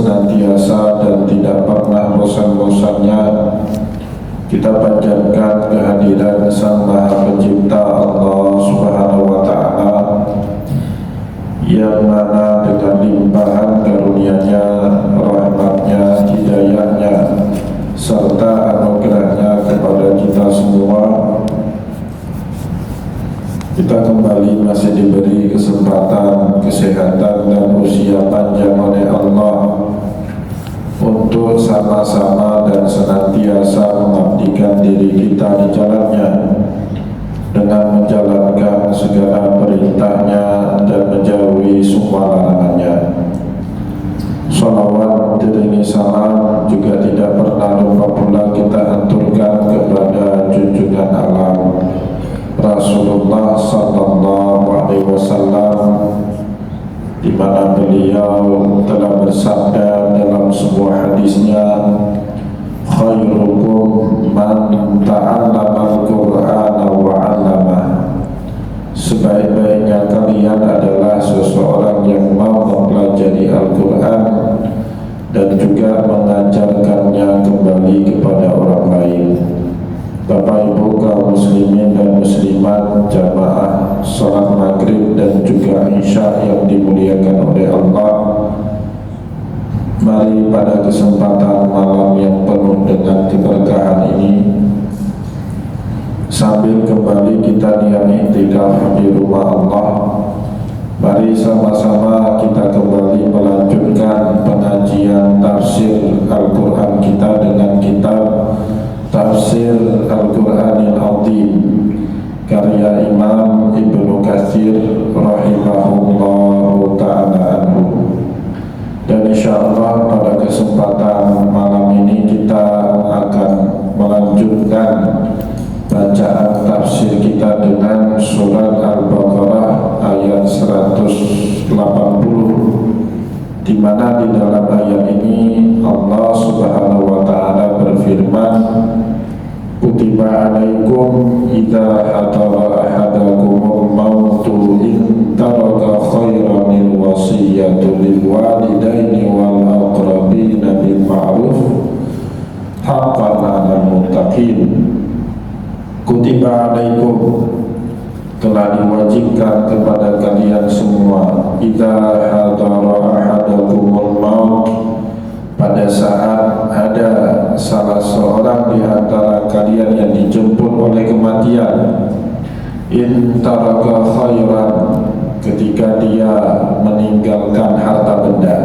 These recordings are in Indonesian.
senantiasa dan tidak pernah bosan-bosannya kita panjatkan kehadiran Sang Maha Pencipta Allah Subhanahu wa Ta'ala, yang mana dengan limpahan karunia-Nya, rahmat-Nya, hidayah-Nya, serta anugerah-Nya kepada kita semua, kita kembali masih diberi kesempatan, kesehatan, dan usia panjang oleh Allah untuk sama-sama dan senantiasa mengabdikan diri kita di jalan-Nya dengan menjalankan segala perintah-Nya dan menjauhi semua larangan-Nya. Salawat diringi salam juga tidak pernah lupa pula kita aturkan kepada junjungan alam Rasulullah sallallahu alaihi wasallam, di mana beliau telah bersabda dalam sebuah hadisnya, khairukum man ta'allama al-Qur'ana wa 'allamah. Sebaik-baiknya kalian adalah seseorang yang mau mempelajari Al-Quran dan juga mengajarkannya kembali kepada orang lain. Bapak Ibu kaum muslimin dan muslimat, jamaah salat maghrib dan juga isya yang dimuliakan oleh Allah, mari pada kesempatan malam yang penuh dengan keberkahan ini, sambil kembali kita niat i'tikaf di rumah Allah, mari sama-sama kita kembali melanjutkan pengajian tafsir Al-Quran kita dengan kitab Tafsir Al-Quranil Azim karya Imam Ibnu Katsir rahimahullahu ta'ala anhu. Dan insyaallah pada kesempatan malam ini kita akan melanjutkan bacaan tafsir kita dengan surat Al-Baqarah ayat 180, di mana di dalam ayat ini Allah Subhanahu wa Ta'ala berfirman, kutiba alaikum idza hadara ahadakumul mautu in taraka khairanil wasiyatu lil walidaini wal aqrabina bil ma'ruf haqqan 'alal muttaqin. Kutiba alaikum, telah diwajibkan kepada kalian semua, idza hadara ahadakumul maut, pada saat ada salah seorang di antara kalian yang dijemput oleh kematian, in taraka khairan, ketika dia meninggalkan harta benda.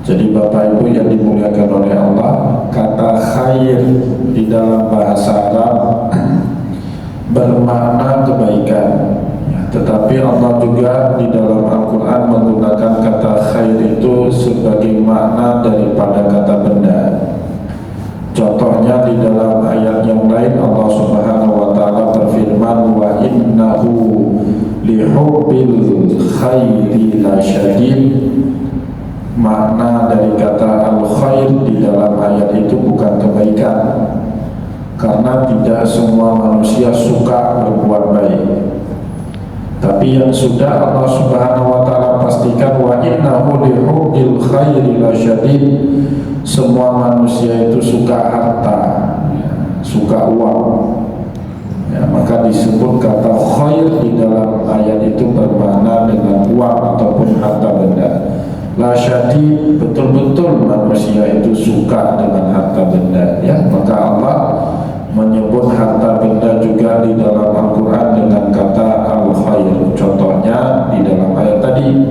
Jadi Bapak Ibu yang dimuliakan oleh Allah, kata khair di dalam bahasa Arab bermakna kebaikan, tetapi Allah juga di dalam Al-Quran menggunakan kata khair itu sebagai makna daripada kata benda. Contohnya di dalam ayat yang lain Allah Subhanahu wa Ta'ala berfirman, wa innahu lihubbil khairi lasyadid. Makna dari kata al-khair di dalam ayat itu bukan kebaikan, karena tidak semua manusia suka berbuat baik. Tapi yang sudah Allah Subhanahu wa Ta'ala pastikan, wa innahu lihubbil khairi lasyadid, semua manusia itu suka harta, suka uang. Maka disebut kata khair di dalam ayat itu bermakna dengan uang ataupun harta benda. Lasyadid, betul-betul manusia itu suka dengan harta benda, maka Allah menyebut harta benda juga di dalam Al-Quran dengan kata al-khair. Contohnya di dalam ayat tadi,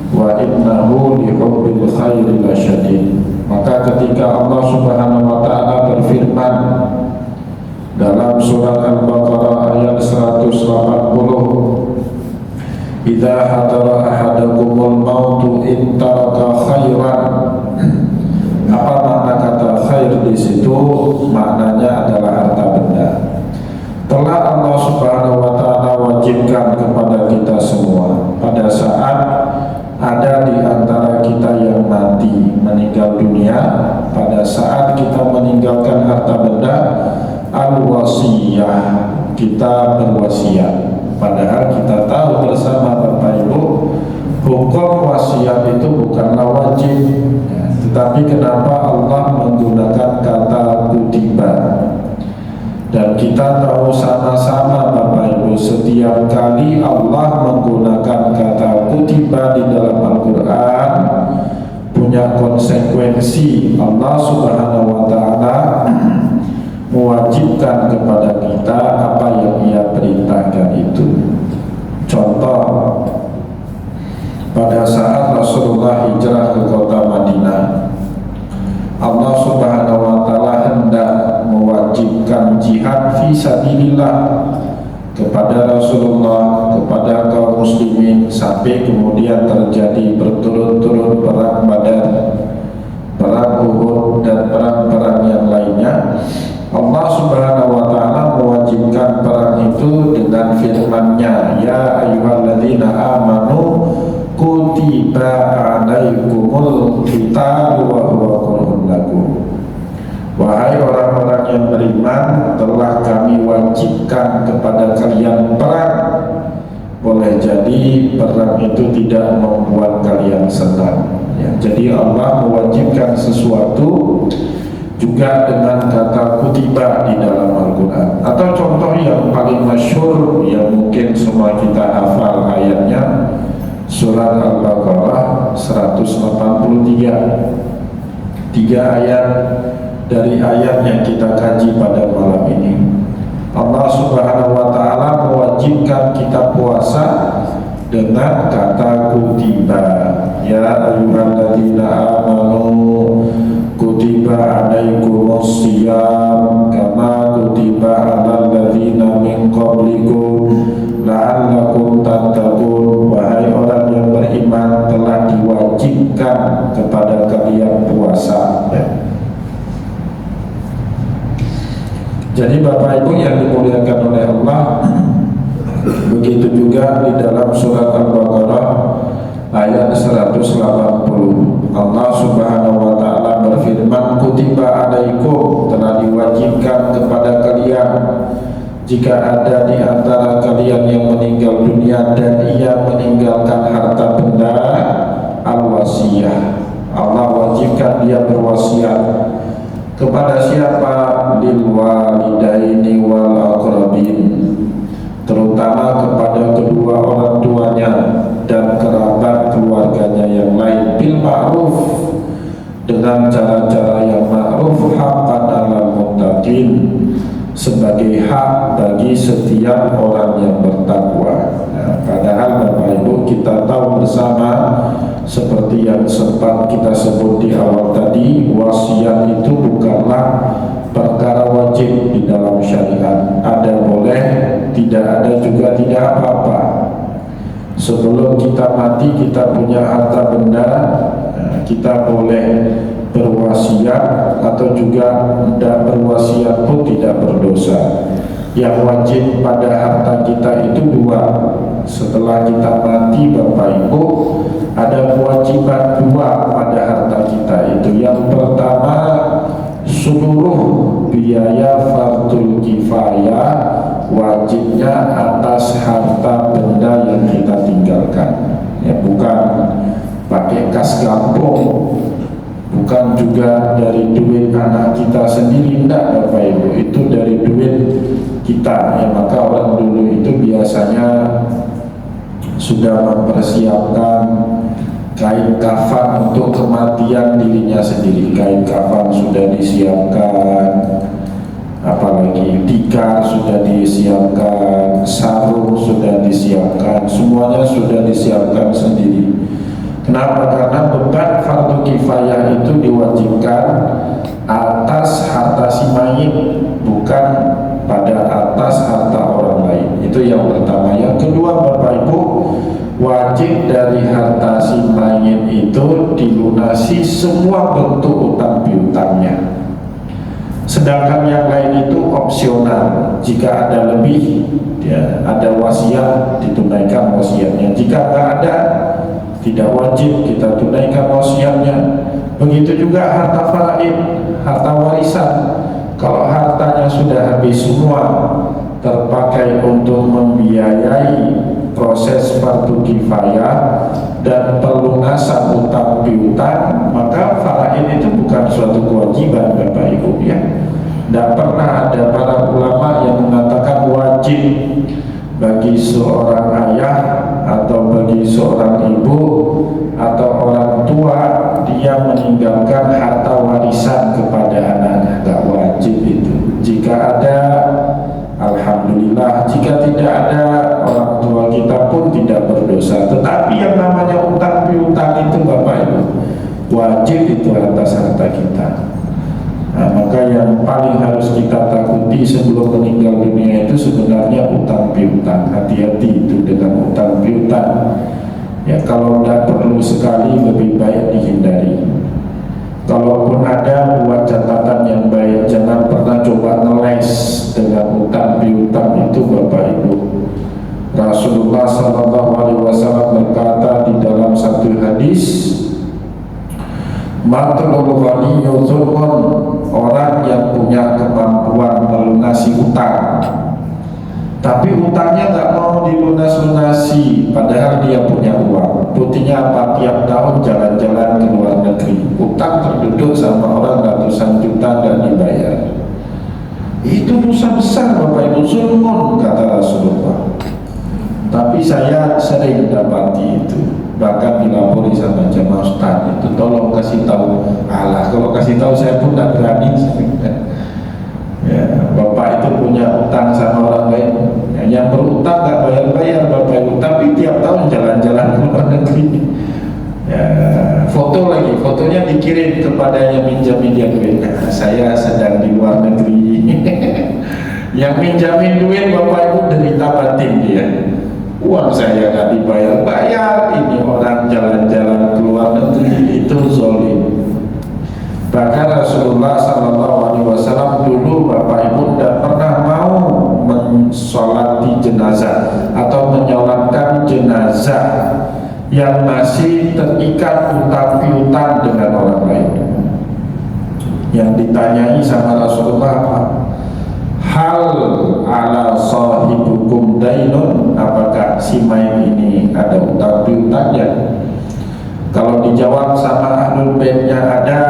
wa innahu lihubbil khairi lasyadid. Maka ketika Allah Subhanahu wa Ta'ala berfirman dalam surat Al-Baqarah ayat 180, idza hadara ahadakumul mautu in taraka khairan, apa makna kata khair di situ? Maknanya adalah harta benda. Telah Allah Subhanahu wa Ta'ala wajibkan kepada kita semua, pada saat ada di antara kita yang mati, meninggal dunia, pada saat kita meninggalkan harta benda, al-wasiyah, kita berwasiat. Padahal kita tahu bersama Bapak Ibu, hukum wasiat itu bukanlah wajib ya. Tetapi kenapa Allah menggunakan kata kutiba? Dan kita tahu sama-sama Bapak Ibu, setiap kali Allah menggunakan kata kutiba di dalam Al-Quran punya konsekuensi. Allah Subhanahu wa Ta'ala mewajibkan kepada kita apa yang Ia perintahkan itu. Contoh, pada saat Rasulullah hijrah ke kota Madinah, Allah Subhanahu wa Ta'ala hendak mewajibkan jihad fi sabilillah kepada Rasulullah, kepada kaum muslimin, sampai kemudian terjadi berturut-turut perang Badar, perang Uhud, dan perang-perang yang lainnya. Allah Subhanahu wa Ta'ala mewajibkan perang itu dengan firman-Nya, ya ayyuhalladzina amanu kutiba alaikumul qitalu wa huwa kurhun lakum. Wahai orang-orang yang beriman, telah kami wajibkan kepada kalian perang. Boleh jadi perang itu tidak membuat kalian senang ya. Jadi Allah mewajibkan sesuatu juga dengan kata kutiba di dalam Al-Quran. Atau contoh yang paling masyhur yang mungkin semua kita hafal ayatnya, Surat Al-Baqarah 183. 3 ayat dari ayat yang kita kaji pada malam ini. Allah Subhanahu wa Ta'ala mewajibkan kita puasa dengan kata kutiba. Ya ayyuhalladzina amanu kutiba alaikumus shiyam kama kutiba alal ladzina min qablikum la'allakum tattaqun. Wahai orang yang beriman, telah diwajibkan kepada kalian puasa ya. Jadi Bapak Ibu yang dimuliakan oleh Allah, begitu juga di dalam surat Al-Baqarah ayat 180, Allah Subhanahu wa Ta'ala berfirman, kutiba alaikum, telah diwajibkan kepada kalian jika ada di antara kalian yang meninggal dunia dan ia meninggalkan harta benda, al-wasiyah. Allah wajibkan dia berwasiat kepada siapa? Lil walidaini wal aqrabin, terutama kepada kedua orang tuanya dan kerabat keluarganya yang lain, bil ma'ruf, dengan cara-cara yang ma'ruf, haqqan 'alal muttaqin, sebagai hak bagi setiap orang yang bertakwa. Nah, padahal Bapak Ibu kita tahu bersama, seperti yang sempat kita sebut di awal tadi, wasiat itu bukanlah perkara wajib di dalam syariat. Ada boleh, tidak ada juga tidak apa-apa. Sebelum kita mati, kita punya harta benda, kita boleh berwasiat atau juga tidak berwasiat pun tidak berdosa. Yang wajib pada harta kita itu 2. Setelah kita mati Bapak Ibu, ada kewajiban 2 pada harta kita itu. Yang pertama, seluruh biaya fardhu kifayah wajibnya atas harta benda yang kita tinggalkan ya, bukan pakai kas kampung, bukan juga dari duit anak kita sendiri, tidak Bapak Ibu, itu dari duit kita ya. Maka orang dulu itu biasanya sudah mempersiapkan kain kafan untuk kematian dirinya sendiri. Kain kafan sudah disiapkan, apalagi tikar sudah disiapkan, sarung sudah disiapkan, semuanya sudah disiapkan sendiri. Kenapa? Karena beban fardu kifayah itu diwajibkan atas harta si mayit, bukan pada atas harta orang lain. Itu yang pertama. Yang kedua Bapak Ibu, wajib dari harta si mayit itu dilunasi semua bentuk utang piutangnya. Sedangkan yang lain itu opsional. Jika ada lebih, ya, ada wasiat, ditunaikan wasiatnya. Jika tidak ada, tidak wajib kita tunaikan wasiatnya. Begitu juga harta faraid, harta warisan. Kalau hartanya sudah habis semua, terpakai untuk membiayai proses fardu kifayah, dan pelunasan utang piutang, maka faraid itu bukan suatu kewajiban Bapak Ibu ya. Tidak pernah ada para ulama yang mengatakan wajib bagi seorang ayah atau bagi seorang ibu atau orang tua dia meninggalkan harta warisan kepada anaknya. Tidak wajib itu. Jika ada, alhamdulillah. Jika tidak ada, orang tua kita pun tidak berdosa. Tetapi yang namanya utang piutang itu Bapak Ibu, wajib itu atas harta kita. Nah, maka yang paling harus kita takuti sebelum meninggal dunia itu sebenarnya utang piutang. Hati-hati itu dengan utang piutang. Ya, kalau tidak perlu sekali lebih baik dihindari. Kalaupun ada, buat catatan yang baik. Jangan pernah coba ngeles dengan utang piutang itu Bapak Ibu. Rasulullah SAW berkata di dalam satu hadis, matlul ghaniyyu zulmun, orang yang punya kemampuan melunasi utang tapi utangnya nggak mau dilunas-lunasi padahal dia punya uang. Buktinya apa? Tiap tahun jalan-jalan ke luar negeri, utang terduduk sama orang ratusan juta dan dibayar. Itu dosa besar Bapak Ibu, zulmun kata Rasulullah. Tapi saya sering dapati itu, bahkan dilapori sama jemaah ustaz itu, tolong kasih tahu. Alah, kalau kasih tahu saya pun tidak berani. Ya, Bapak itu punya utang sama orang lain, yang berutang nggak bayar-bayar Bapak Ibu, tapi tiap tahun jalan-jalan ke luar negeri. Ya, foto lagi, fotonya dikirim kepada yang minjamin dia duit. Nah, saya sedang di luar negeri. Yang minjamin duit Bapak Ibu derita batin dia. Uang saya nggak dibayar-bayar, ini orang jalan-jalan ke luar negeri, itu zalim. Bahkan Rasulullah SAW dulu Bapak Ibu tidak pernah mau mensolati jenazah atau menyolatkan jenazah yang masih terikat utang piutang dengan orang lain. Yang ditanyai sama Rasulullah apa? Hal ala sahibukum dainun, apakah si mayit ini ada utang piutangnya? Kalau dijawab sama ahlul baitnya ada,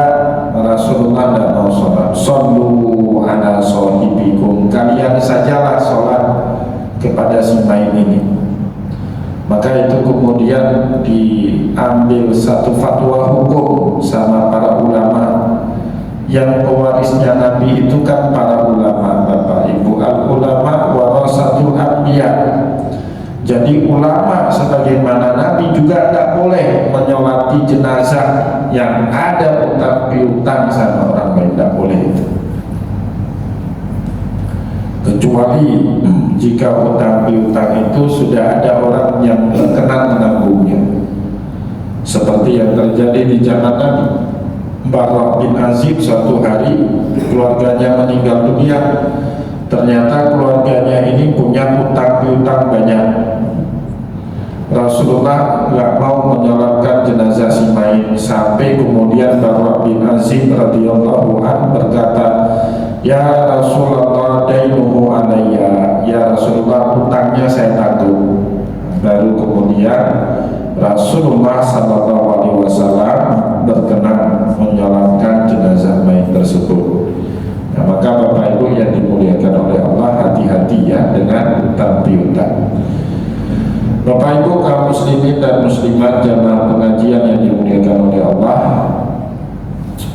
Rasulullah tidak mau sholat. Sallu ala sahibikum, kalian sajalah sholat kepada si mayit ini. Maka itu kemudian diambil satu fatwa hukum sama para ulama. Yang pewarisnya Nabi itu kan para ulama Bapak Ibu. Al-ulama warasatul anbiya. Jadi ulama sebagaimana Nabi juga tidak boleh menyolati jenazah yang ada utang piutang sama orang lain, tidak boleh itu. Kecuali jika utang piutang itu sudah ada orang yang berkenan menanggungnya, seperti yang terjadi di zaman Nabi. Barra bin Azib suatu hari keluarganya meninggal dunia. Ternyata keluarganya ini punya utang piutang banyak. Rasulullah nggak mau menyolatkan jenazah si mayit sampai kemudian Barra bin Azib radhiyallahu an berkata, ya Rasulullah dainuhu alayya, ya Rasulullah utangnya saya tanggung. Baru kemudian Rasulullah SAW berkenan menyolatkan jenazah mayit tersebut. Nah, maka Bapak Ibu yang dimuliakan oleh Allah, hati-hati ya dengan utang piutang. Bapak Ibu kaum muslimin dan muslimat jamaah pengajian yang dimuliakan oleh Allah,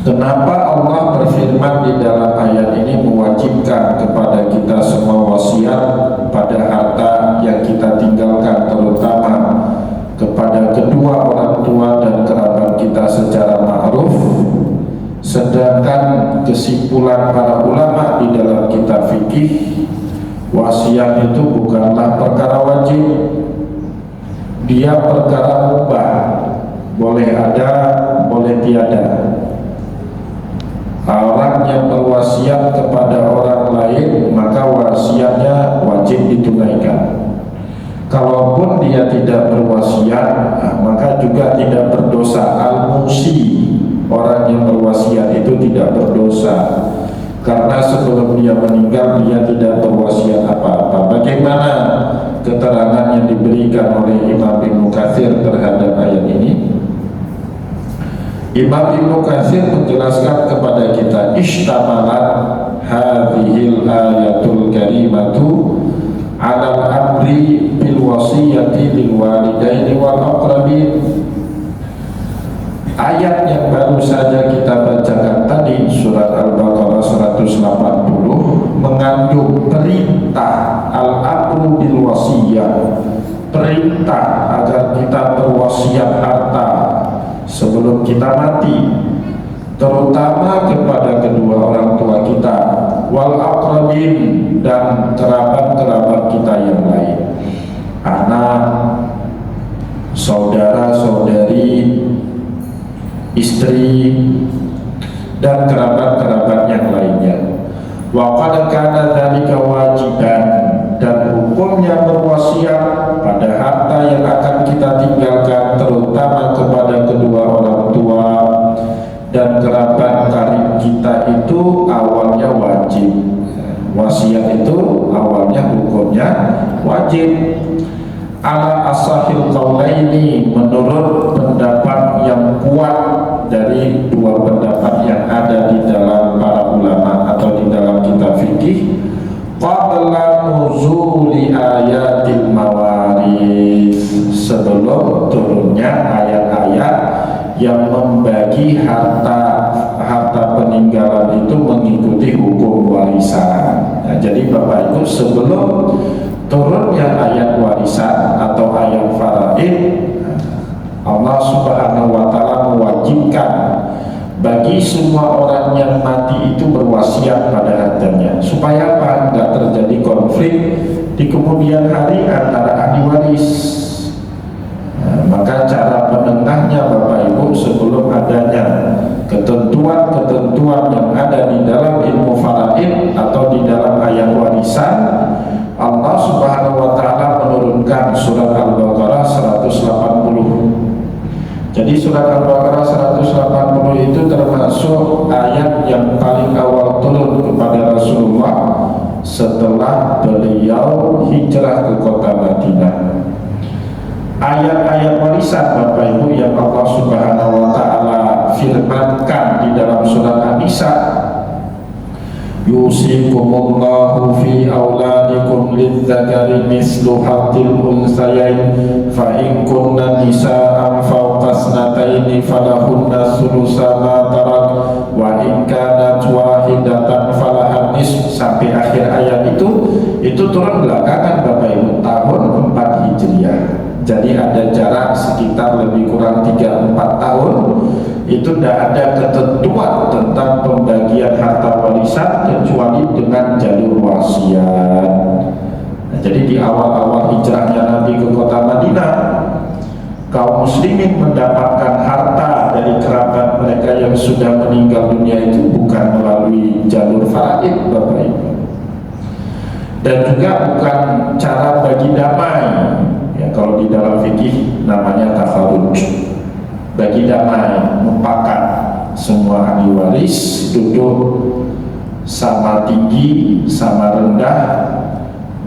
kenapa Allah berfirman di dalam ayat ini mewajibkan kepada kita semua wasiat pada harta yang kita tinggalkan, terutama kepada kedua orang tua dan kerabat kita secara ma'ruf, sedangkan kesimpulan para ulama di dalam kitab fikih, wasiat itu bukanlah perkara wajib, dia perkara mubah, boleh ada, boleh tiada. Orang yang berwasiat kepada orang lain, maka wasiatnya wajib ditunaikan. Kalaupun dia tidak berwasiat, maka juga tidak berdosa. Al-musi, orang yang berwasiat itu tidak berdosa, karena sebelum dia meninggal dia tidak berwasiat apa-apa, Bagaimana keterangan yang diberikan oleh Imam Ibnu Katsir terhadap ayat ini? Imam Ibnu Katsir menjelaskan kepada kita, ishtamalat hadhil ayatul karimatu ala amri bil wasiyati lil walidaini wal aqrabin. Ayat yang baru saja kita bacakan tadi, surat Al-Baqarah 180, mengandung perintah al-amru bil wasiyah, perintah agar kita berwasiat harta sebelum kita mati, terutama kepada kedua orang tua kita, wal aqrabin, dan kerabat-kerabat kita yang lain, anak, saudara-saudari, istri, dan kerabat-kerabat yang lainnya. Wa qad kana dzalika wajiban, dan hukumnya berwasiat pada harta yang akan kita tinggalkan, terutama kepada kedua orang tua dan kerabat karib kita, itu awalnya wajib. Wasiat itu awalnya hukumnya wajib. Ala asahil qaulaini, menurut pendapat yang kuat dari dua pendapat yang ada di dalam para ulama atau di dalam kitab fikih, qabla nuzuli ayatil mawaris, sebelum turunnya ayat-ayat yang membagi harta peninggalan itu mengikuti hukum warisan. Nah, jadi Bapak Ibu, sebelum turunnya ayat warisan atau ayat faraid, Allah Subhanahu wa Ta'ala mewajibkan bagi semua orang yang mati itu berwasiat pada hartanya, supaya apa? Tidak terjadi konflik di kemudian hari antara ahli waris. Maka cara penengahnya Bapak Ibu, sebelum adanya ketentuan-ketentuan yang ada di dalam ilmu faraid atau di dalam ayat warisan, Allah Subhanahu wa Ta'ala menurunkan surat Al-Baqarah 180. Jadi surat Al-Baqarah 180 itu termasuk ayat yang paling awal turun kepada Rasulullah setelah beliau hijrah ke kota Madinah. Ayat-ayat warisan Bapak Ibu yang Allah Subhanahu wa Ta'ala firmankan di dalam surat An-Nisa, yusikumullahu fi auladikum lidzakari mislu haddil unsayain fa in kunna nisa'an fawqa snataini falahunna sulusa ma tarak wa in kanat wahidatan falahan nisf, sampai akhir ayat itu turun belakangan Bapak Ibu, tahun 4 Hijriah. Jadi ada jarak sekitar lebih kurang 3-4 tahun. Itu tidak ada ketentuan tentang pembagian harta warisan kecuali dengan jalur wasiat. Nah, jadi di awal-awal hijrahnya Nabi ke kota Madinah, kaum muslimin mendapatkan harta dari kerabat mereka yang sudah meninggal dunia itu bukan melalui jalur faraid Bapak Ibu, dan juga bukan cara bagi damai. Ya, kalau di dalam fikih namanya tafaruj, bagi damai, mufakat, semua ahli waris duduk sama tinggi, sama rendah,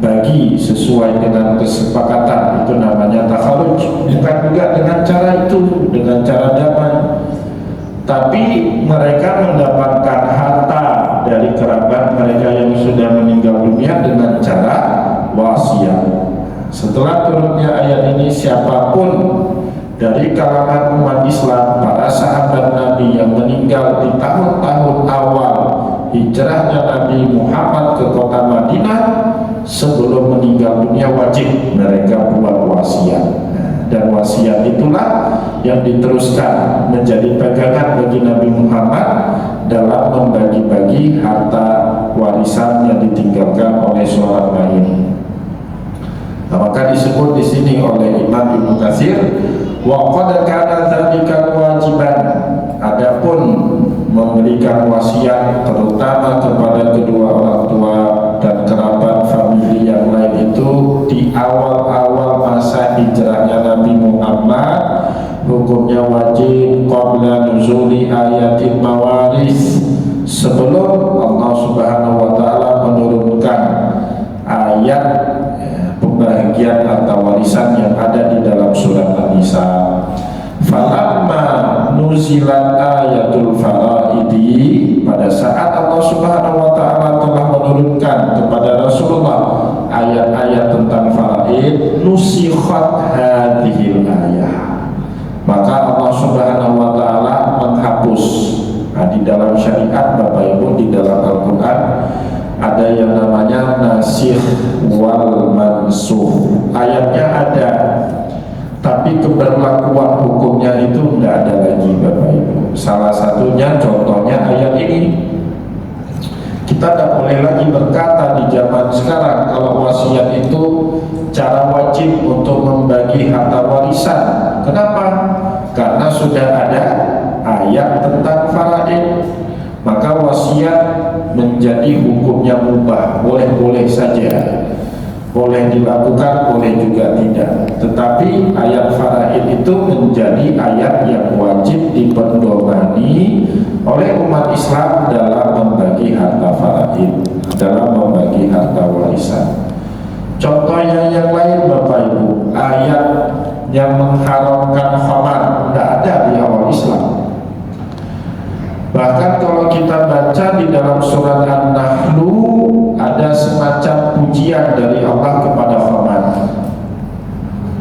bagi sesuai dengan kesepakatan, itu namanya tafaruj. Bukan juga dengan cara itu, dengan cara damai, tapi mereka mendapatkan harta dari kerabat mereka yang sudah meninggal dunia dengan cara wasiat. Setelah turunnya ayat ini, siapapun dari kalangan umat Islam, para sahabat Nabi yang meninggal di tahun-tahun awal hijrahnya Nabi Muhammad ke kota Madinah, sebelum meninggal dunia wajib mereka buat wasiat. Dan wasiat itulah yang diteruskan menjadi pegangan bagi Nabi Muhammad dalam membagi-bagi harta warisan yang ditinggalkan oleh seorang lain. Nah, maka disebut di sini oleh Imam Ibnu Katsir, wa qad kana dzalika wajiban, adapun memberikan wasiat terutama kepada kedua orang tua dan kerabat famili yang lain itu di awal-awal masa hijrahnya Nabi Muhammad, hukumnya wajib qabla nuzuli ayatil mawaris, sebelum Allah Subhanahu wa Ta'ala menurunkan ayat pembagian harta warisan yang ada di dalam surat An-Nisa. Falamma nuzilat ayatul faraidi, pada saat Allah Subhanahu wa taala telah menurunkan kepada Rasulullah ayat-ayat tentang faraid, nusikhat hadhil ayah, maka Allah Subhanahu wa taala menghapus. Nah, di dalam syariat Bapak Ibu, di dalam Al-Qur'an ada yang namanya nasikh wal mansukh. Ayatnya ada, tapi keberlakuan hukumnya itu tidak ada lagi Bapak Ibu. Salah satunya, contohnya ayat ini. Kita tidak boleh lagi berkata di zaman sekarang kalau wasiat itu cara wajib untuk membagi harta warisan. Kenapa? Karena sudah ada ayat tentang faraid, maka wasiat menjadi hukumnya mubah, boleh-boleh saja, boleh dilakukan, boleh juga tidak. Tetapi ayat faraid itu menjadi ayat yang wajib dipedomani oleh umat Islam dalam membagi harta faraid, dalam membagi harta warisan. Contohnya yang lain Bapak Ibu, ayat yang mengharamkan khamar tidak ada di awal Islam. Bahkan kalau kita baca di dalam surat An-Nahlu, ada semacam pujian dari Allah kepada khamar.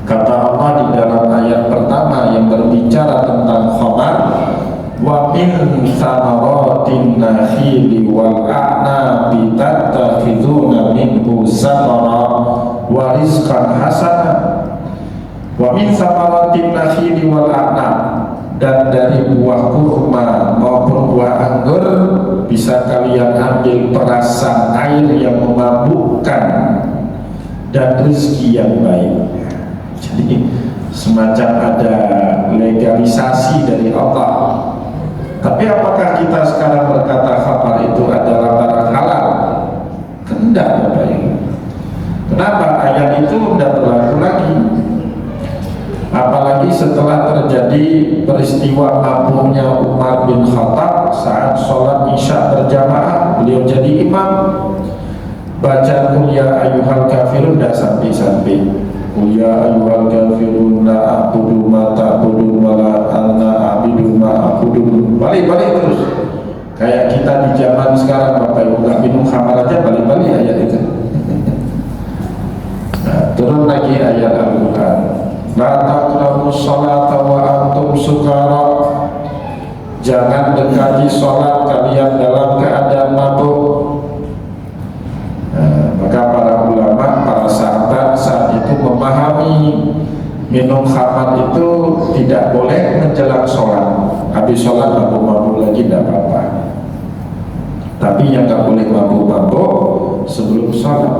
Kata Allah di dalam ayat pertama yang berbicara tentang khamar, wa min thamaratin nakhili wal a'nabi tattakhiduna minhu samara wa rizqan hasana. Wa min thamaratin nakhili wal a'nab, dan dari buah kurma maupun buah anggur bisa kalian ambil perasan air yang memabukkan dan rezeki yang baik. Jadi semacam ada legalisasi dari Allah. Tapi apakah kita sekarang berkata khamar itu adalah barang halal? Tidak Bapak Ibu. Kenapa? Ayat itu tidak berlaku lagi. Apalagi setelah terjadi peristiwa mabuknya Umar bin Khattab saat sholat isya berjamaah, beliau jadi imam, baca qul ya ayyuhal kafirun, dah sampai-sampai qul ya ayyuhal kafirun la a'budu ma ta'budun wa la anna a'budu ma a'budun. Balik-balik terus. Kayak kita di zaman sekarang Bapak Ibu, nggak minum khamar aja balik-balik ayat itu. Nah, turun lagi ayat Al-Quran, la taqrabu sholata wa antum sukara, jangan dekati sholat kalian dalam keadaan mabuk. Nah, maka para ulama, para sahabat saat itu memahami minum khamar itu tidak boleh menjelang sholat. Habis sholat mabuk-mabuk lagi tidak apa-apa, tapi yang tak boleh mabuk-mabuk sebelum sholat.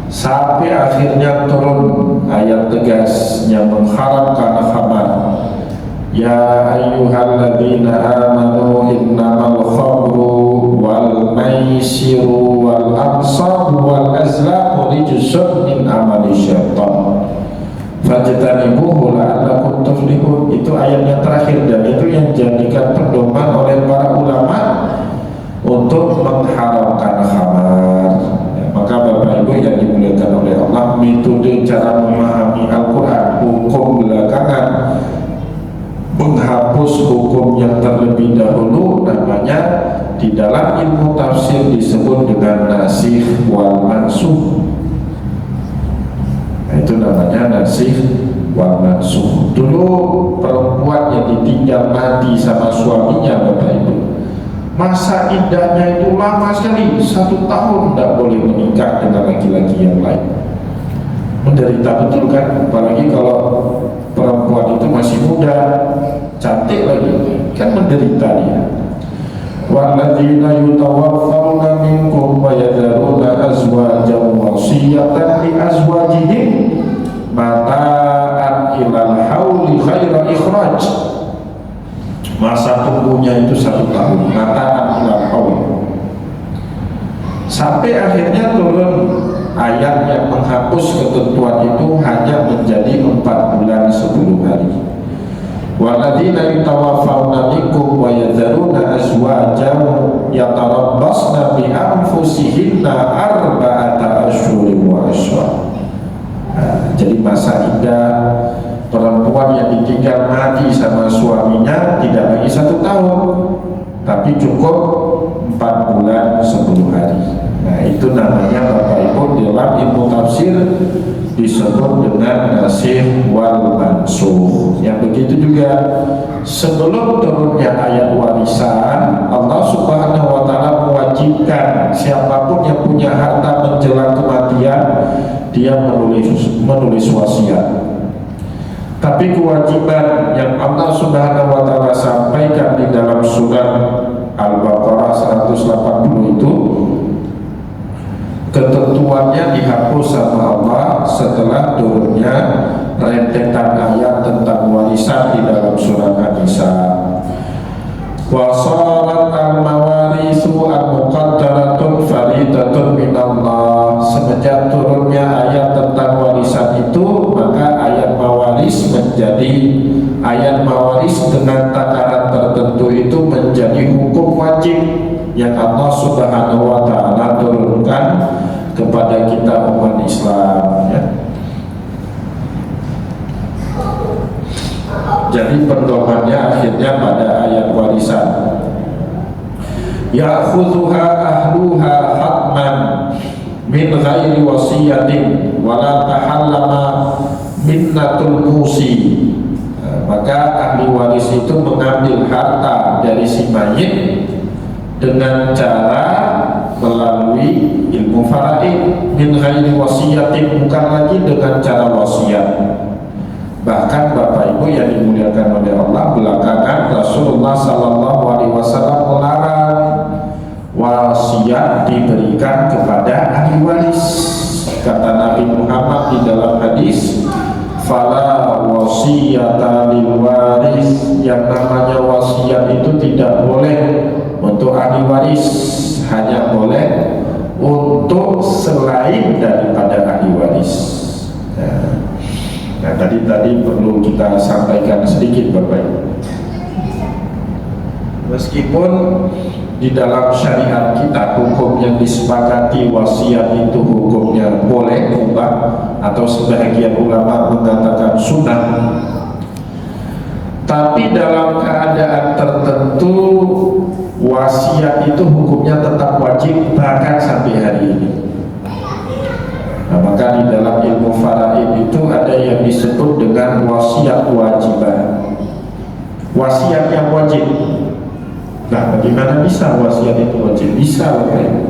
Sampai akhirnya turun ayat tegas yang mengharamkan khamar. Ya ayyuhalladzina amanu innamal khamru wal maisiru wal ansabu wal azlamu rijsun min amali syaitan fajtanibuhu la'allakum tuflihun. Itu ayat yang terakhir, dan itu yang dijadikan pedoman oleh para ulama untuk mengharamkan khamar. Maka Bapak Ibu yang dimuliakan oleh Allah, metode cara memahami Al-Quran, hukum belakangan menghapus hukum yang terlebih dahulu, namanya di dalam ilmu tafsir disebut dengan nasikh wal mansukh. Nah, itu namanya nasikh wal mansukh. Dulu perempuan yang ditinggal mati sama suaminya Bapak Ibu, masa iddahnya itu lama sekali, 1 tahun tidak boleh menikah dengan laki-laki yang lain. Menderita betul kan? Apalagi kalau perempuan itu masih muda, cantik lagi, kan menderita dia. Walladzina yutawaffawna minkum wa yadharuna azwajan wasiyatan li azwajihim mata'an ilal hauli khaira ikhraj. Masa tunggunya itu 1 tahun, mata'an ilal haul. Sampai akhirnya turun ayat yang menghapus ketentuan itu hanya menjadi 4 bulan 10 hari. Walladzina yatawaffawna minkum wa yadharuna azwajan yatarabbasna bi anfusihinna arba'ata ashhurin wa ashra. Nah, Jadi masa iddah perempuan yang ditinggal mati sama suaminya tidak lagi 1 tahun, tapi cukup 4 bulan 10 hari. Nah, itu namanya Bapak Ibu dalam ilmu tafsir disebut dengan nasih wal mansukh. Yang begitu juga sebelum turunnya ayat warisan, Allah Subhanahu wa taala mewajibkan siapapun yang punya harta menjelang kematian dia menulis wasiat. Tapi kewajiban yang Allah Subhanahu wa taala sampaikan di dalam surat Al-Baqarah 180 itu ketentuannya dihapus sama Allah setelah turunnya rentetan ayat tentang warisan di dalam surat An-Nisa. Wa shalat al-mawarithu al-muqaddaratun faridatun minallah. Semenjak turunnya ayat tentang warisan itu, maka ayat mawaris menjadi ayat mawaris dengan takaran tertentu itu menjadi hukum wajib yang Allah Subhanahu wa taala turunkan kepada kita umat Islam, ya. Jadi pedomannya akhirnya pada ayat warisan. Ya'khudhuha ahluha hatman min ghairi wasiyatin wala tahallama minnatul musi. Maka ahli waris itu mengambil harta dari si mayit dengan cara melalui ilmu faraid min ghairi wasiyatin, bukan lagi dengan cara wasiat. Bahkan Bapak Ibu yang dimuliakan oleh Allah, belakangan Rasulullah sallallahu alaihi wasallam melarang wasiat diberikan kepada ahli waris. Kata Nabi Muhammad di dalam hadis, fala wasiyata lil waris, yang namanya wasiat itu tidak boleh untuk ahli waris, hanya boleh untuk selain daripada ahli waris. Nah, tadi perlu kita sampaikan sedikit Bapak Ibu. Meskipun di dalam syariat kita hukum yang disepakati wasiat itu hukumnya boleh ubah, atau sebagian ulama mengatakan sunnah, tapi dalam keadaan tertentu wasiat itu hukumnya tetap wajib bahkan sampai hari ini. Nah, maka di dalam ilmu faraid itu ada yang disebut dengan wasiat wajibah, wasiat yang wajib. Nah, bagaimana bisa wasiat itu wajib? Bisa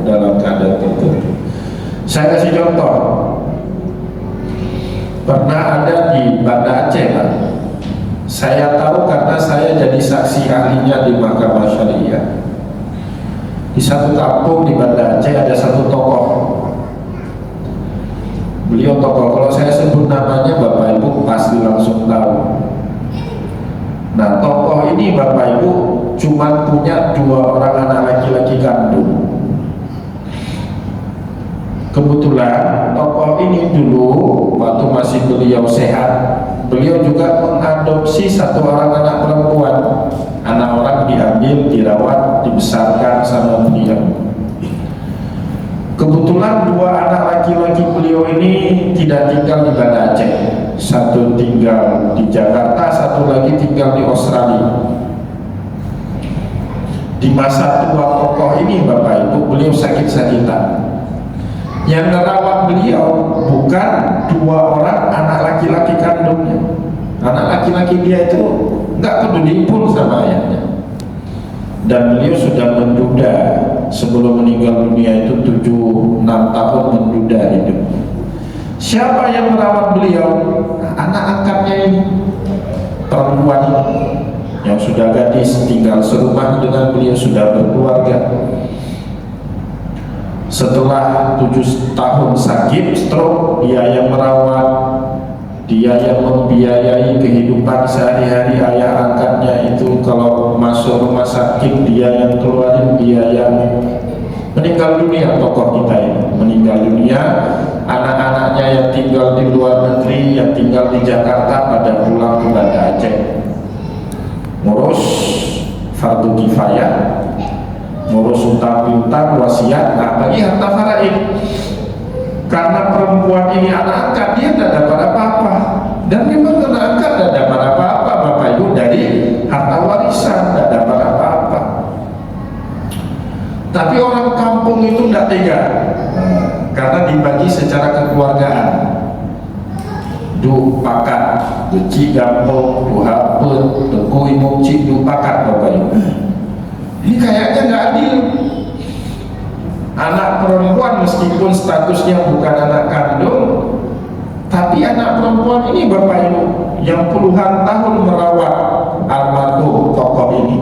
dalam keadaan tertentu. Saya kasih contoh. Pernah ada di Banda Aceh, Pak. Saya tahu karena saya jadi saksi ahlinya di Mahkamah Syariah. Di satu kampung di Banda Aceh ada satu tokoh. Beliau tokoh, kalau saya sebut namanya Bapak Ibu pasti langsung tahu. Nah, tokoh ini Bapak Ibu cuma punya 2 orang anak laki-laki kandung. Kebetulan tokoh ini dulu waktu masih beliau sehat, beliau juga mengadopsi 1 orang anak perempuan. Anak orang diambil, dirawat, dibesarkan sama beliau. Kebetulan 2 anak laki-laki beliau ini tidak tinggal di Banda Aceh. Satu tinggal di Jakarta, satu lagi tinggal di Australia. Di masa tua tokoh ini Bapak Ibu, beliau sakit-sakitan. Yang merawat beliau bukan 2 orang anak laki-laki kandungnya. Anak laki-laki dia itu nggak kudu diimpul sama ayahnya. Dan beliau sudah menduda sebelum meninggal dunia itu 7-6 tahun menduda hidup. Siapa yang merawat beliau? Nah, anak angkatnya ini, perempuan yang sudah gadis, tinggal serumah dengan beliau, sudah berkeluarga. Setelah 7 tahun sakit stroke, dia yang merawat, dia yang membiayai kehidupan sehari-hari ayah angkatnya itu. Kalau masuk rumah sakit dia yang keluarin biaya. Meninggal dunia tokoh kita ini, meninggal dunia. Anak-anaknya yang tinggal di luar negeri, yang tinggal di Jakarta pada pulang ke Banda Aceh ngurus fardu kifayah, ngurus utang piutang, wasiat. Nah, bagi harta faraid Karena perempuan ini anak angkat, dia tidak dapat apa-apa. Dan memang anak angkat tidak dapat apa-apa Bapak Ibu dari harta warisan, tidak dapat apa-apa. Tapi orang kampung itu tidak tega, karena dibagi secara kekeluargaan. Du pakat, du cigampung, du hapun, du kuimuk cik, du pakat Bapak Ibu. Ini kayaknya nggak adil. Anak perempuan meskipun statusnya bukan anak kandung, tapi anak perempuan ini Bapak Ibu yang puluhan tahun merawat almarhum tokoh ini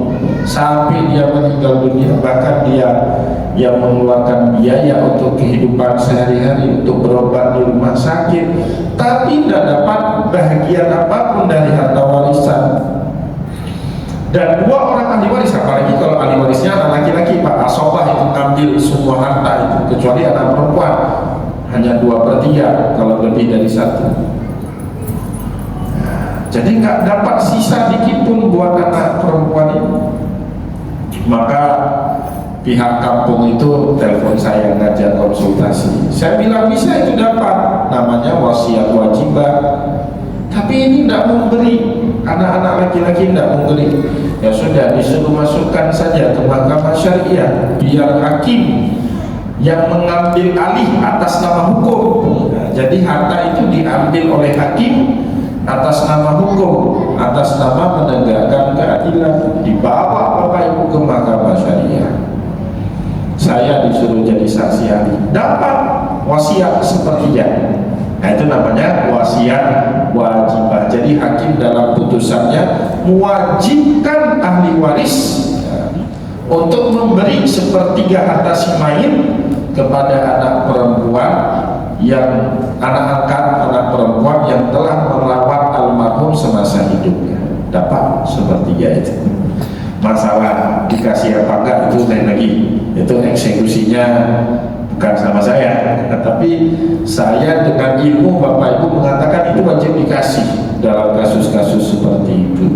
sampai dia meninggal dunia, bahkan dia yang mengeluarkan biaya untuk kehidupan sehari-hari, untuk berobat di rumah sakit, tapi tidak dapat bahagian apapun dari harta warisan. Dan dua orang ahli waris, apalagi kalau ahli warisnya anak laki-laki, Pak, asobah itu ambil semua harta itu, kecuali anak perempuan hanya 2/3 kalau lebih dari 1. Jadi nggak dapat sisa dikit pun buat anak perempuan ini. Maka pihak kampung itu telepon saya, ngajak konsultasi. Saya bilang bisa itu dapat, namanya wasiat wajibah. Tapi ini tidak memberi, anak-anak laki-laki tidak memberi. Ya sudah, disuruh masukkan saja ke mahkamah syariah, biar hakim yang mengambil alih atas nama hukum. Nah, jadi harta itu diambil oleh hakim atas nama hukum, atas nama menegakkan keadilan, dibawa Bapak Ibu ke mahkamah syariah. Saya disuruh jadi saksi ahli, dapat wasiat sepertiga. Nah, itu namanya wasiat wajibah. Jadi hakim dalam putusannya mewajibkan ahli waris untuk memberi sepertiga harta si mayit kepada anak perempuan yang anak angkat, anak perempuan yang telah merawat almarhum semasa hidupnya. Dapat sepertiga itu. Masalah dikasih apa enggak itu lain lagi. Itu eksekusinya bukan sama saya, tapi saya dengan ilmu Bapak Ibu mengatakan itu wajib dikasih dalam kasus-kasus seperti itu.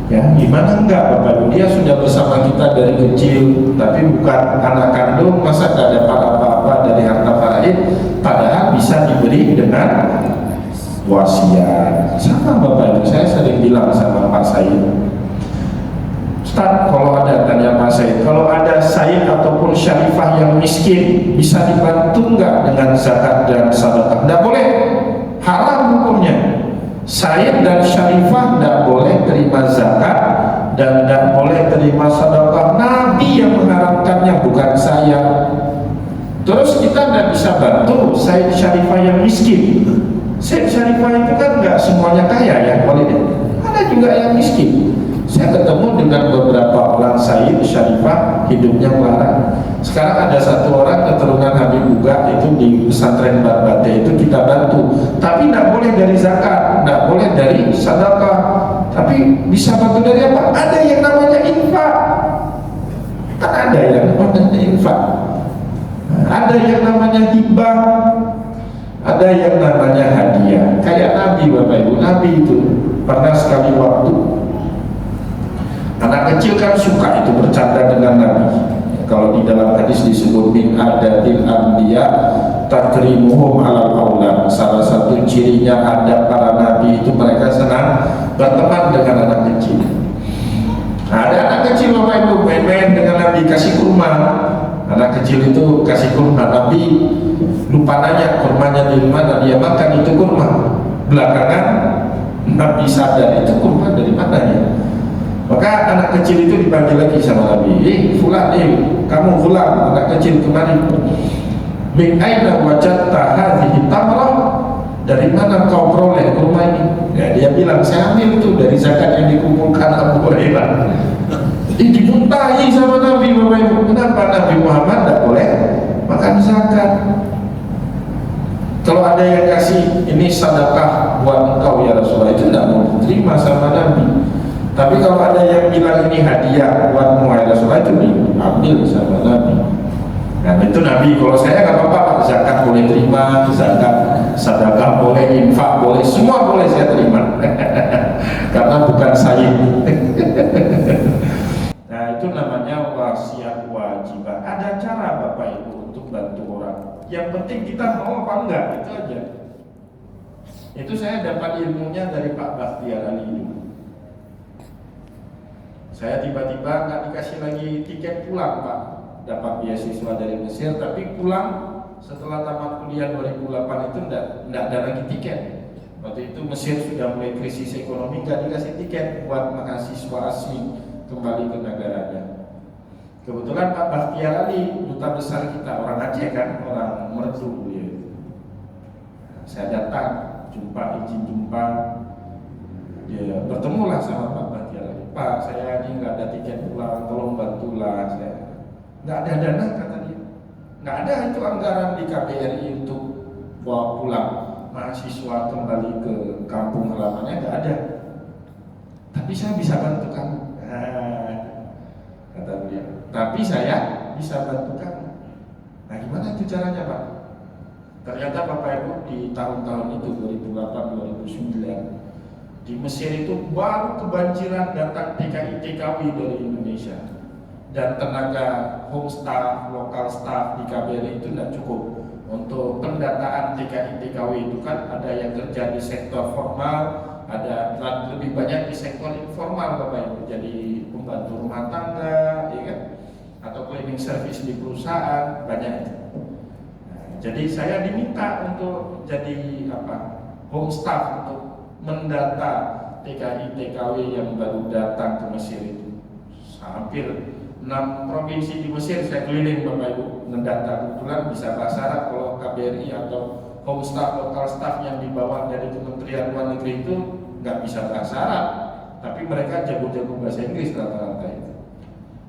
Ya, gimana enggak Bapak Ibu, dia sudah bersama kita dari kecil, tapi bukan anak kandung, masa tidak dapat apa-apa dari harta warisan, padahal bisa diberi dengan wasiat. Sama Bapak Ibu, saya sering bilang sama Pak Said, Ustaz, kalau ada, tanya Pak Said, kalau ada Said ataupun Syarifah yang miskin, bisa dibantu nggak dengan zakat dan sedekah? Nggak boleh, haram hukumnya. Said dan Syarifah tidak boleh terima zakat dan tidak boleh terima sedekah. Nabi yang mengharamkannya, bukan saya. Terus kita tidak bisa bantu Said Syarifah yang miskin. Said Syarifah itu kan nggak semuanya kaya ya, boleh deh. Ada juga yang miskin. Saya ketemu dengan beberapa orang Said Syarifah hidupnya melarat. Sekarang ada satu orang keturunan Habib Buga itu di pesantren Barbate itu kita bantu, tapi tidak boleh dari zakat, tidak boleh dari sedekah, tapi bisa bantu dari apa? Ada yang namanya infak, kan ada yang namanya infak, ada yang namanya hibah, ada yang namanya hadiah. Kayak Nabi Bapak Ibu, Nabi itu pernah sekali waktu, anak kecil kan suka itu bercanda dengan Nabi. Kalau di dalam hadis disebut min adatil anbiya takrimuhum alal aulad. Salah satu cirinya ada para nabi itu mereka senang berteman dengan anak kecil. Nah, ada anak kecil Bapak Ibu main-main dengan Nabi, kasih kurma. Anak kecil itu kasih kurma, Nabi lupa nanya kurmanya di mana, dia makan itu kurma. Belakangan Nabi sadar itu kurma dari mana ya. Maka anak kecil itu dipanggil lagi sama Nabi, fulan, kamu fulan, anak kecil kemari. Min aina wajadta hadhihi tamrah? Dari mana kau peroleh kurma ini? Ya, dia bilang, saya ambil itu dari zakat yang dikumpulkan Abu Hurairah. Dimuntahi sama Nabi Bapak Ibu. Kenapa Nabi Muhammad tidak boleh makan zakat? Kalau ada yang kasih ini sedekah buat engkau ya Rasulullah, itu tidak mau diterima sama Nabi. Tapi kalau ada yang bilang ini hadiah buat Muhammad Rasulullah, itu diambil sama Nabi. Nah itu Nabi, kalau saya nggak apa-apa Pak, zakat boleh terima, zakat, sedekah boleh, infak boleh, semua boleh saya terima. Karena bukan saya. Nah itu namanya wasiat wajibah. Ada cara Bapak Ibu untuk bantu orang. Yang penting kita mau apa enggak, itu aja. Itu saya dapat ilmunya dari Pak Bakhtiar Ali ini. Saya tiba-tiba nggak dikasih lagi tiket pulang Pak, dapat beasiswa dari Mesir, tapi pulang setelah tamat kuliah 2008 itu enggak ada lagi tiket. Waktu itu Mesir sudah mulai krisis ekonomi, nggak dikasih tiket buat mahasiswa asing kembali ke negaranya. Kebetulan Pak Bakhtiar Ali, duta besar kita, orang Aceh kan, orang Merdu dia. Saya datang, izin jumpa, ya bertemulah sama Pak Bakhtiar Ali. Pak, saya ini nggak ada tiket pulang, tolong bantulah saya. Nggak ada dana kata dia, nggak ada itu anggaran di KBRI untuk bawa pulang mahasiswa kembali ke kampung halamannya, nggak ada. Tapi saya bisa bantu kamu, kata beliau. Tapi saya bisa bantu kamu. Nah, gimana itu caranya Pak? Ternyata Bapak Ibu di tahun-tahun itu 2008-2009 di Mesir itu baru kebanjiran datang TKI TKW dari Indonesia, dan tenaga home staff, lokal staff di KBRI itu tidak cukup untuk pendataan TKI TKW itu kan ada yang kerja di sektor formal, ada lebih banyak di sektor informal Bapak Ibu, jadi pembantu rumah tangga, ya kan, atau cleaning service di perusahaan banyak. Nah, jadi saya diminta untuk jadi home staff untuk mendata TKI TKW yang baru datang ke Mesir itu. Hampir 6 provinsi di Mesir saya keliling Bapak Ibu mendata. Kebetulan bisa bahasa Arab. Kalau KBRI atau home staff, lokal staff yang dibawa dari Kementerian Luar Negeri itu nggak bisa bahasa Arab, tapi mereka jago-jago bahasa Inggris rata-rata itu.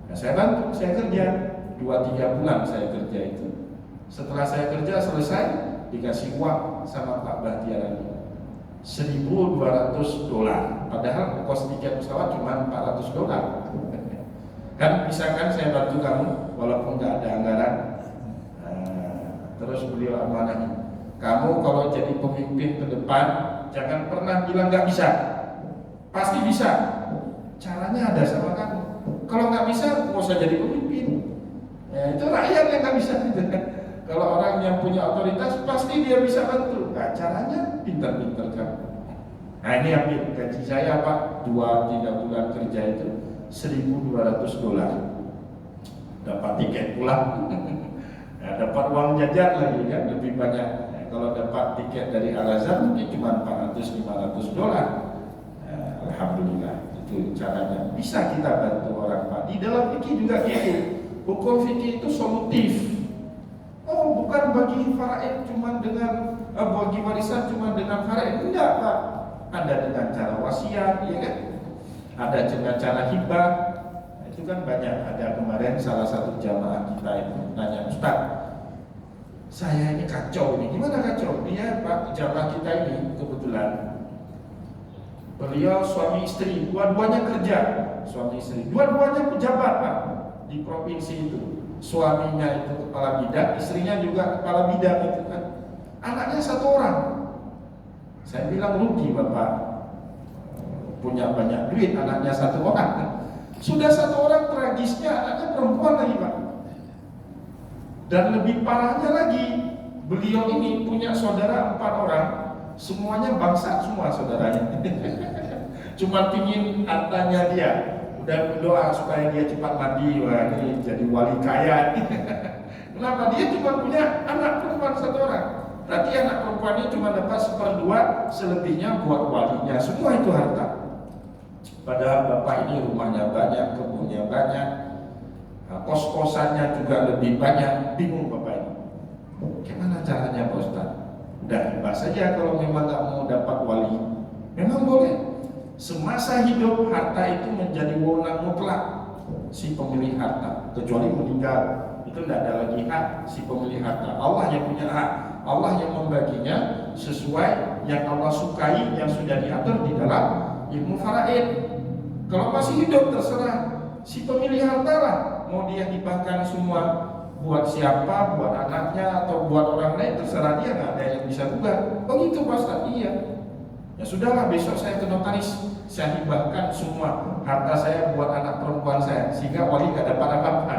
Nah, saya bantu, saya kerja 2-3 bulan saya kerja itu. Setelah saya kerja selesai, dikasih uang sama Pak Bakhtiar Ali $1.200, padahal kos tiket pesawat cuma $400. Kan bisa kan saya bantu kamu walaupun nggak ada anggaran. Terus beliau amanahi, kamu kalau jadi pemimpin ke depan jangan pernah bilang nggak bisa, pasti bisa. Caranya ada sama kamu. Kalau nggak bisa, nggak usah jadi pemimpin. Ya, itu rakyat yang nggak bisa. Kalau orang yang punya otoritas pasti dia bisa bantu. Nah, caranya pintar-pintar kamu. Nah, ini ambil gaji saya Pak, 2-3 bulan kerja itu $1.200, dapat tiket pulang. Nah, dapat uang jajan lagi kan lebih banyak. Nah, kalau dapat tiket dari Al-Azhar mungkin cuma $400-500. Alhamdulillah, itu caranya. Bisa kita bantu orang Pak. Di dalam fikih juga gitu. Hukum fikih itu solutif. Oh, bukan bagi faraid cuma dengan bagi warisan cuma dengan faraid, enggak Pak. Ada dengan cara wasiat, ya kan? Ada dengan cara hibah. Nah, itu kan banyak. Ada kemarin salah satu jamaah kita itu nanya, Ustaz, saya ini kacau ini. Gimana kacau? Dia Pak jamaah kita ini kebetulan beliau suami istri, dua-duanya kerja, suami istri, dua-duanya pejabat Pak di provinsi itu. Suaminya itu kepala bidang, istrinya juga kepala bidang itu kan. Anaknya 1 orang. Saya bilang rugi Bapak, punya banyak duit, anaknya 1 orang. Sudah 1 orang, tragisnya anaknya perempuan lagi Pak. Dan lebih parahnya lagi, beliau ini punya saudara 4 orang, semuanya bangsa semua saudaranya. Cuma pingin hartanya dia. Udah berdoa supaya dia cepat mati, wah ini jadi wali kaya. Kenapa? Dia cuma punya anak perempuan 1 orang. Berarti anak perempuan ini cuma dapat 1/2, selebihnya buat walinya. Semua itu harta. Padahal bapak ini rumahnya banyak, kebunnya banyak, kos-kosannya juga lebih banyak. Bingung bapak ini. Gimana caranya Pak Ustaz? Udah bebas saja kalau memang nggak mau dapat wali. Memang boleh. Semasa hidup harta itu menjadi wewenang mutlak si pemilik harta, kecuali meninggal itu tidak ada lagi hak si pemilik harta. Allah yang punya hak, Allah yang membaginya sesuai yang Allah sukai, yang sudah diatur di dalam ilmu faraid. Kalau masih hidup terserah si pemilik harta lah, mau dia hibahkan semua buat siapa, buat anaknya atau buat orang lain, terserah dia, nggak ada yang bisa gugat. Oh gitu Pak Ustaz? Iya. Ya sudahlah, besok saya ke notaris, saya hibahkan semua harta saya buat anak perempuan saya, sehingga wali gak dapat apa-apa.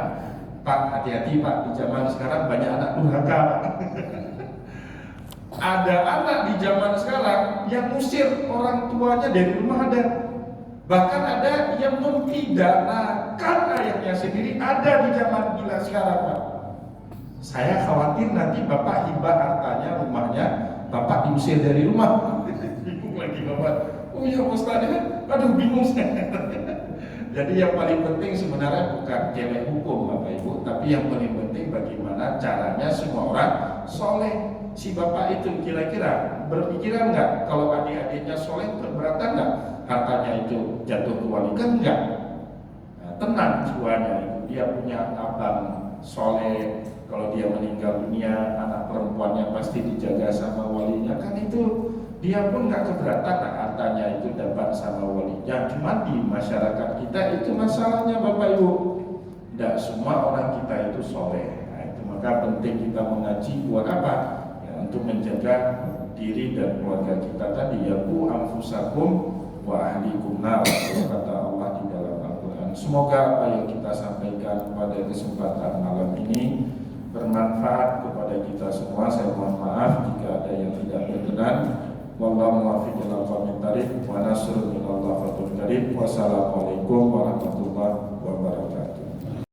Pak, hati-hati Pak, di zaman sekarang banyak anak durhaka. Ada anak di zaman sekarang yang ngusir orang tuanya dari rumah ada. Bahkan ada yang mempidanakan ayahnya sendiri, ada di zaman gila sekarang Pak. Saya khawatir nanti Bapak hibah hartanya, rumahnya, Bapak diusir dari rumah. Bingung lagi Bapak. Oh ya Ustaz, aduh bingung saya. Jadi yang paling penting sebenarnya bukan cewek hukum Bapak Ibu, tapi yang paling penting bagaimana caranya semua orang soleh. Si Bapak itu kira-kira berpikiran nggak kalau adik-adiknya soleh keberatan nggak hartanya itu jatuh ke wali? Kan enggak. Nah, tenang jiwanya itu, dia punya abang soleh, kalau dia meninggal dunia anak perempuannya pasti dijaga sama walinya, kan itu dia pun nggak keberatan nah, hartanya itu dapat sama walinya. Cuma di masyarakat kita itu masalahnya Bapak Ibu, tidak semua orang kita itu soleh. Nah, itu maka penting kita mengaji buat apa? Ya, untuk menjaga diri dan keluarga kita tadi, ya ku anfusakum wa ahlikum nar, kata Allah di dalam Al-Quran. Semoga apa yang kita sampaikan pada kesempatan malam ini bermanfaat kepada kita semua. Saya mohon maaf jika ada yang tidak berkenan. Wallahu muwaffiq ila aqwamit thariq wa nasrun min Allah fatul karim. Wassalamualaikum warahmatullahi wabarakatuh.